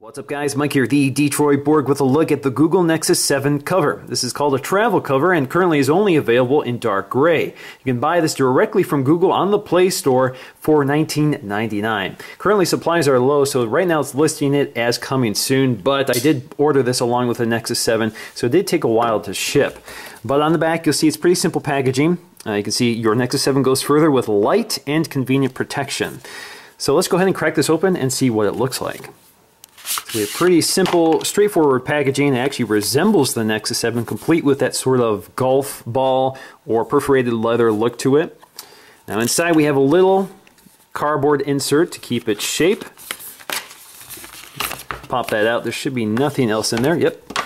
What's up guys, Mike here, the Detroit Borg with a look at the Google Nexus 7 cover. This is called a travel cover and currently is only available in dark gray. You can buy this directly from Google on the Play Store for $19.99. Currently supplies are low, so right now it's listing it as coming soon, but I did order this along with the Nexus 7, so it did take a while to ship. But on the back you'll see it's pretty simple packaging. You can see your Nexus 7 goes further with light and convenient protection. So let's go ahead and crack this open and see what it looks like. So we have pretty simple, straightforward packaging. It actually resembles the Nexus 7, complete with that sort of golf ball or perforated leather look to it. Now inside we have a little cardboard insert to keep its shape. Pop that out. There should be nothing else in there. Yep.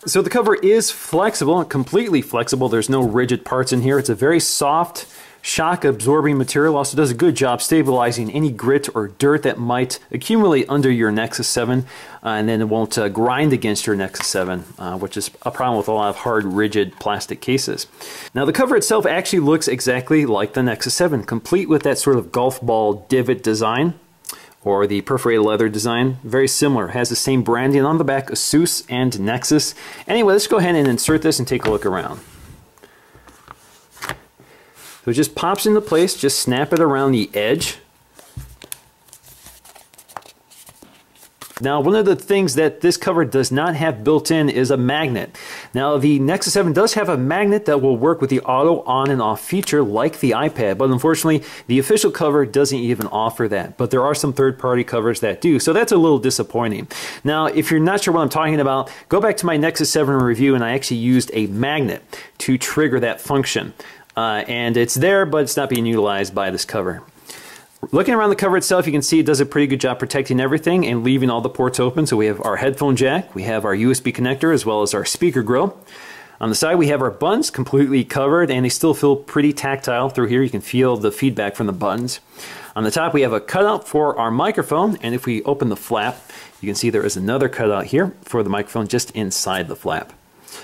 So the cover is flexible, completely flexible. There's no rigid parts in here. It's a very soft, shock-absorbing material. Also does a good job stabilizing any grit or dirt that might accumulate under your Nexus 7, and then it won't grind against your Nexus 7, which is a problem with a lot of hard, rigid plastic cases. Now the cover itself actually looks exactly like the Nexus 7, complete with that sort of golf ball divot design, or the perforated leather design. Very similar. It has the same branding on the back, ASUS and Nexus. Anyway, let's go ahead and insert this and take a look around. So it just pops into place, just snap it around the edge. Now, one of the things that this cover does not have built in is a magnet. Now, the Nexus 7 does have a magnet that will work with the auto on and off feature like the iPad, but unfortunately, the official cover doesn't even offer that. But there are some third-party covers that do, so that's a little disappointing. Now, if you're not sure what I'm talking about, go back to my Nexus 7 review, and I actually used a magnet to trigger that function. And it's there, but it's not being utilized by this cover. Looking around the cover itself, you can see it does a pretty good job protecting everything and leaving all the ports open. So we have our headphone jack, we have our USB connector, as well as our speaker grill. On the side, we have our buttons completely covered, and they still feel pretty tactile through here. You can feel the feedback from the buttons. On the top, we have a cutout for our microphone, and if we open the flap, you can see there is another cutout here for the microphone just inside the flap.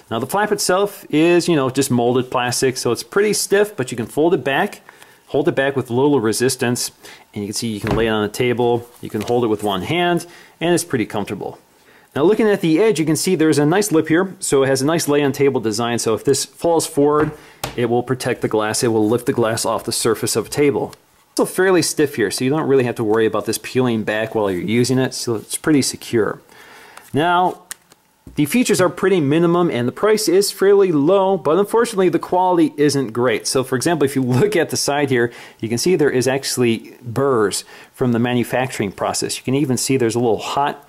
Now the flap itself is, just molded plastic, so it's pretty stiff, but you can fold it back, hold it back with little resistance, and you can see you can lay it on a table, you can hold it with one hand, and it's pretty comfortable. Now looking at the edge, you can see there's a nice lip here, so it has a nice lay-on-table design, so if this falls forward, it will protect the glass, it will lift the glass off the surface of a table. It's also fairly stiff here, so you don't really have to worry about this peeling back while you're using it, so it's pretty secure. Now, the features are pretty minimum and the price is fairly low, but unfortunately the quality isn't great. So for example, if you look at the side here, you can see there is actually burrs from the manufacturing process. You can even see there's a little hot,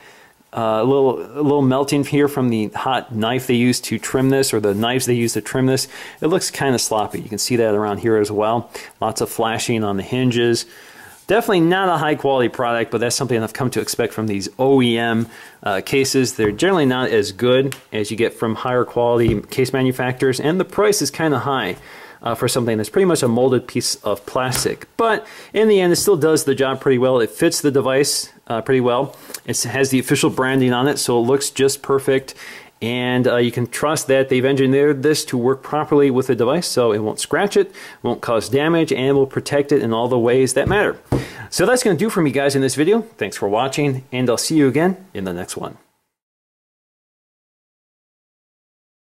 a little melting here from the hot knife they used to trim this, or the knives they used to trim this. It looks kind of sloppy. You can see that around here as well. Lots of flashing on the hinges. Definitely not a high quality product, but that's something I've come to expect from these OEM cases. They're generally not as good as you get from higher quality case manufacturers, and the price is kind of high for something that's pretty much a molded piece of plastic. But in the end, it still does the job pretty well. It fits the device pretty well. It has the official branding on it, so it looks just perfect. And you can trust that they've engineered this to work properly with the device, so it won't scratch it, won't cause damage, and will protect it in all the ways that matter. So that's going to do for me, guys, in this video. Thanks for watching, and I'll see you again in the next one.